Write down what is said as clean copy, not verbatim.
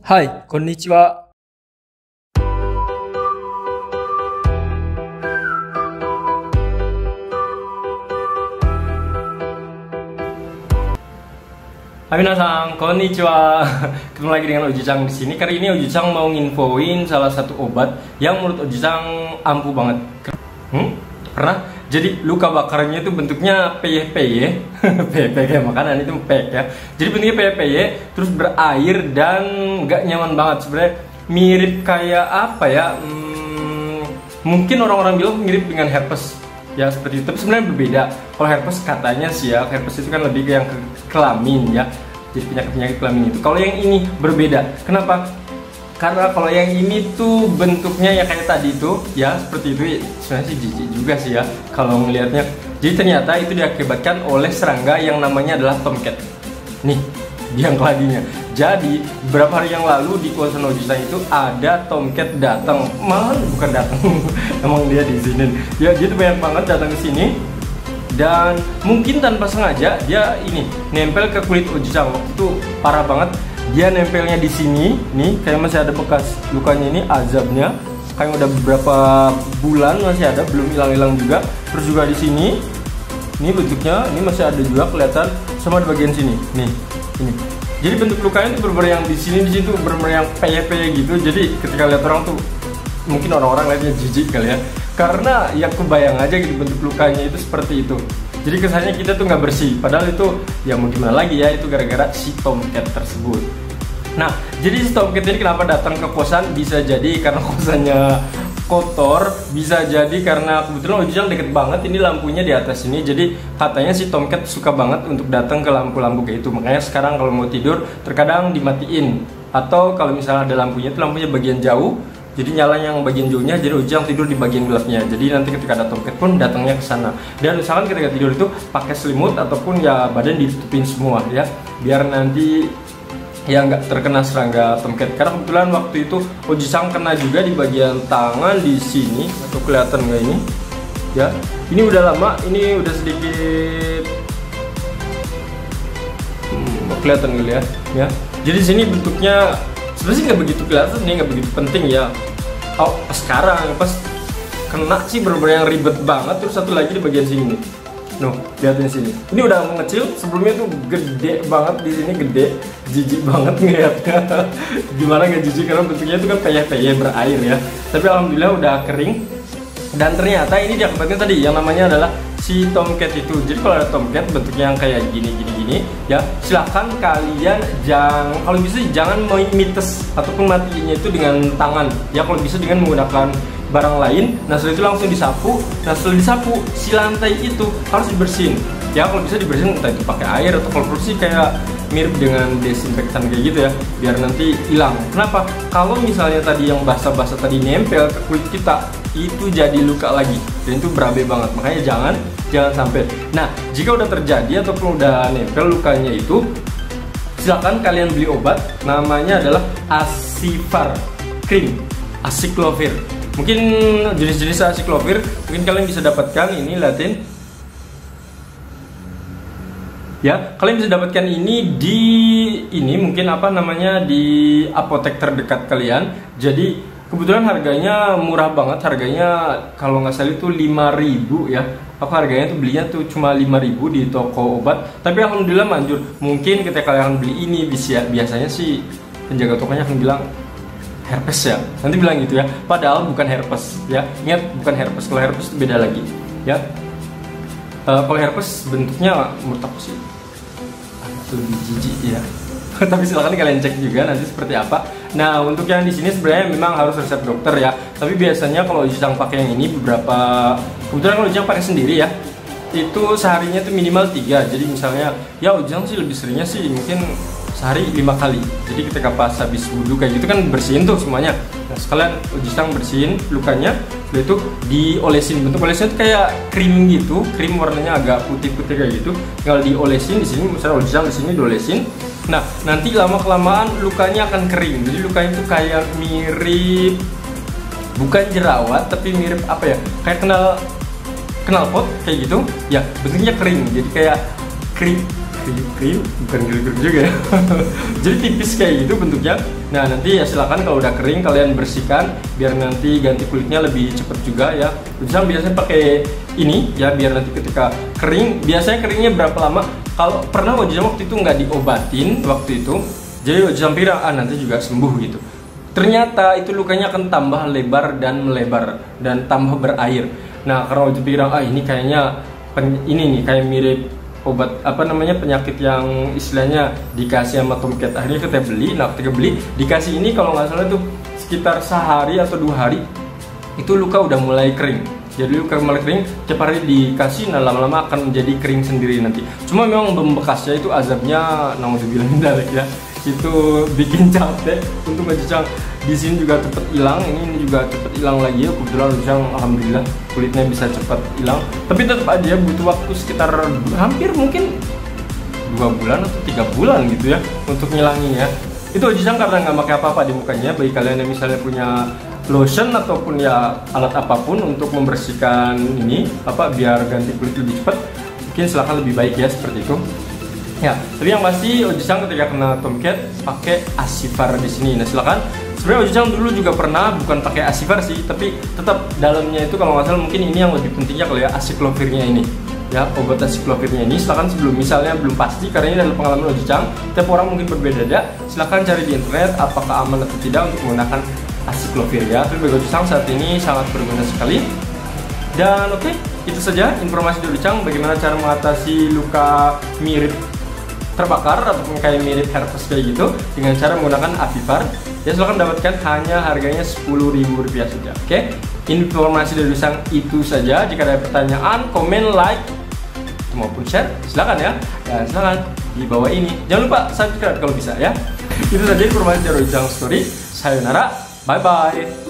はい、こんにちは。Hai minasan, konnichiwa. Ketemu lagi dengan Oji-chan di sini. Kali ini Oji-chan mau nginfoin salah satu obat yang menurut Oji-chan ampuh banget. Pernah? Jadi luka bakarnya itu bentuknya peyeh-peyeh. Peyeh-peyeh kayak makanan itu peyeh ya. Jadi bentuknya peyeh-peyeh, terus berair dan nggak nyaman banget. Sebenarnya mirip kayak apa ya? Mungkin orang-orang bilang mirip dengan herpes. Ya seperti itu, tapi sebenarnya berbeda. Kalau herpes katanya sih ya, herpes itu kan lebih ke yang kelamin ya. Jadi penyakit-penyakit kelamin itu. Kalau yang ini berbeda. Kenapa? Karena kalau yang ini tuh bentuknya ya kayak tadi tuh, ya seperti itu. Sebenarnya sih jijik juga sih ya kalau melihatnya. Jadi ternyata itu diakibatkan oleh serangga yang namanya adalah tomcat. Nih, biang keladinya. Jadi beberapa hari yang lalu di kawasan Oji-chan itu ada tomcat datang, malah bukan datang, emang dia di sini. Ya gitu banyak banget datang ke sini dan mungkin tanpa sengaja dia ini nempel ke kulit Oji-chan. Waktu itu parah banget. Dia nempelnya di sini, nih kayak masih ada bekas lukanya ini, azabnya kayak udah beberapa bulan masih ada, belum hilang-hilang juga. Terus juga di sini, ini bentuknya, ini masih ada juga kelihatan sama di bagian sini, nih, ini. Jadi bentuk lukanya itu bener-bener yang di sini tuh bener-bener yang peyeh-peyeh gitu. Jadi ketika lihat orang tuh, mungkin orang-orang lihatnya jijik kali ya, karena ya kebayang aja gitu bentuk lukanya itu seperti itu. Jadi kesannya kita tuh nggak bersih, padahal itu ya mau gimana lagi ya, itu gara-gara si tomcat tersebut. Nah, jadi si tomcat ini kenapa datang ke kosan? Bisa jadi karena kosannya kotor, bisa jadi karena kebetulan Oji-chan deket banget ini lampunya di atas ini. Jadi katanya si tomcat suka banget untuk datang ke lampu-lampu kayak itu. Makanya sekarang kalau mau tidur terkadang dimatiin, atau kalau misalnya ada lampunya itu lampunya bagian jauh, jadi nyala yang bagian jauhnya, jadi Oji-chan tidur di bagian gelapnya. Jadi nanti ketika ada tomcat pun datangnya ke sana. Dan misalkan ketika tidur itu pakai selimut ataupun ya badan ditutupin semua ya, biar nanti ya nggak terkena serangga tomcat. Karena kebetulan waktu itu Oji-chan kena juga di bagian tangan di sini, atau kelihatan nggak ini? Ya, ini udah lama, ini udah sedikit kelihatan kali ya. Ya, jadi sini bentuknya sebenarnya nggak begitu kelihatan, ini nggak begitu penting ya. Oh, sekarang pas kena sih bener-bener yang ribet banget. Terus satu lagi di bagian sini nih. Noh, lihatin sini. Ini udah mengecil, sebelumnya tuh gede banget di sini, gede, jijik banget ngeliatnya. Gimana nggak jijik, karena bentuknya itu kan peyeh-peyeh berair ya. Tapi alhamdulillah udah kering. Dan ternyata ini diakibatkan tadi yang namanya adalah si tomcat itu. Jadi kalau ada tomcat bentuknya yang kayak gini ya, silahkan kalian kalau bisa jangan mites ataupun matinya itu dengan tangan ya, kalau bisa dengan menggunakan barang lain. Nah setelah itu langsung disapu. Nah setelah disapu, si lantai itu harus dibersihin ya, kalau bisa dibersihin entah itu pakai air atau kalau perlu sih kayak mirip dengan desinfektan kayak gitu ya, biar nanti hilang. Kenapa? Kalau misalnya tadi yang basah-basah tadi nempel ke kulit kita, itu jadi luka lagi dan itu berabe banget. Makanya jangan sampai. Nah jika udah terjadi ataupun udah nempel lukanya itu, silakan kalian beli obat, namanya adalah Acifar Cream, Aciclovir. Mungkin jenis-jenis Aciclovir mungkin kalian bisa dapatkan ini, liatin ya, kalian bisa dapatkan ini di mungkin apa namanya, di apotek terdekat kalian. Jadi kebetulan harganya murah banget, harganya kalau nggak salah itu 5.000 ya. Aku harganya tuh belinya tuh cuma 5.000 di toko obat. Tapi alhamdulillah manjur. Mungkin ketika kalian beli ini biasanya sih penjaga tokonya akan bilang herpes ya, nanti bilang gitu ya, padahal bukan herpes ya. Ingat, bukan herpes. Kalau herpes itu beda lagi ya. Kalau herpes bentuknya menurut aku sih lebih jijik ya. Tapi silahkan kalian cek juga nanti seperti apa. Nah untuk yang di sini sebenarnya memang harus resep dokter ya. Tapi biasanya kalau Oji-chan pakai yang ini kebetulan kalau Oji-chan pakai sendiri ya, itu seharinya tuh minimal 3. Jadi misalnya ya Oji-chan sih lebih seringnya sih mungkin sehari 5 kali. Jadi ketika pas habis wudhu kayak gitu kan bersihin tuh semuanya. Nah sekalian Oji-chan bersihin lukanya, setelah itu diolesin. Bentuk olesnya itu kayak krim gitu, krim warnanya agak putih-putih kayak gitu. Tinggal diolesin di sini, misalnya Oji-chan di sini diolesin. Nah nanti lama-kelamaan lukanya akan kering. Jadi lukanya itu kayak mirip, bukan jerawat tapi mirip apa ya, kayak knalpot kayak gitu ya, bentuknya kering. Jadi kayak krim kriuk bukan kriuk juga ya. Jadi tipis kayak gitu bentuknya. Nah nanti ya silakan kalau udah kering kalian bersihkan biar nanti ganti kulitnya lebih cepet juga ya. Ujang biasanya pakai ini ya biar nanti ketika kering, biasanya keringnya berapa lama? Kalau pernah Ujang waktu itu nggak diobatin waktu itu, jadi Ujang kira nanti juga sembuh gitu. Ternyata itu lukanya akan tambah lebar dan melebar dan tambah berair. Nah karena Ujang kira ini kayaknya ini nih kayak mirip obat apa namanya penyakit yang istilahnya dikasih sama Tomcat. Akhirnya kita beli. Nah ketika beli dikasih ini kalau nggak salah tuh sekitar sehari atau 2 hari itu luka udah mulai kering. Jadi luka mulai kering, tiap hari dikasih, nah lama-lama akan menjadi kering sendiri nanti. Cuma memang membekasnya itu azabnya naudzubillah min dzalik ya. Itu bikin capek. Untuk Ujang di sini juga cepet hilang, ini juga cepet hilang lagi ya. Kebetulan Ujang alhamdulillah kulitnya bisa cepat hilang. Tapi tetap aja butuh waktu sekitar hampir mungkin 2 bulan atau 3 bulan gitu ya untuk ngilanginya. Itu Ujang karena nggak pakai apa-apa di mukanya. Bagi kalian yang misalnya punya lotion ataupun ya alat apapun untuk membersihkan ini apa biar ganti kulit lebih cepat, mungkin silahkan lebih baik ya seperti itu. Ya, tapi yang pasti Ujang ketika kena Tomcat pakai Asifar di sini. Nah silakan. Sebenarnya Ujang dulu juga pernah bukan pakai Asifar sih, tapi tetap dalamnya itu kalau nggak salah mungkin ini yang lebih pentingnya kalau ya asiklovirnya ini. Ya obat asiklovirnya ini silakan sebelum misalnya belum pasti karena ini adalah pengalaman Ujang. Tiap orang mungkin berbeda-beda. Silakan cari di internet apakah aman atau tidak untuk menggunakan asiklovir ya. Tapi bagi Ujang saat ini sangat berguna sekali. Dan oke, itu saja informasi dari Ujang bagaimana cara mengatasi luka mirip terbakar ataupun kayak mirip herpes kayak gitu dengan cara menggunakan Avifar. Ya silahkan dapatkan, hanya harganya Rp10.000 saja. Oke, informasi dari Ujang itu saja. Jika ada pertanyaan, komen, like maupun share, silakan ya. Dan silakan di bawah ini. Jangan lupa subscribe kalau bisa ya. Itu saja informasi dari Ujang Story. Sayonara, bye bye.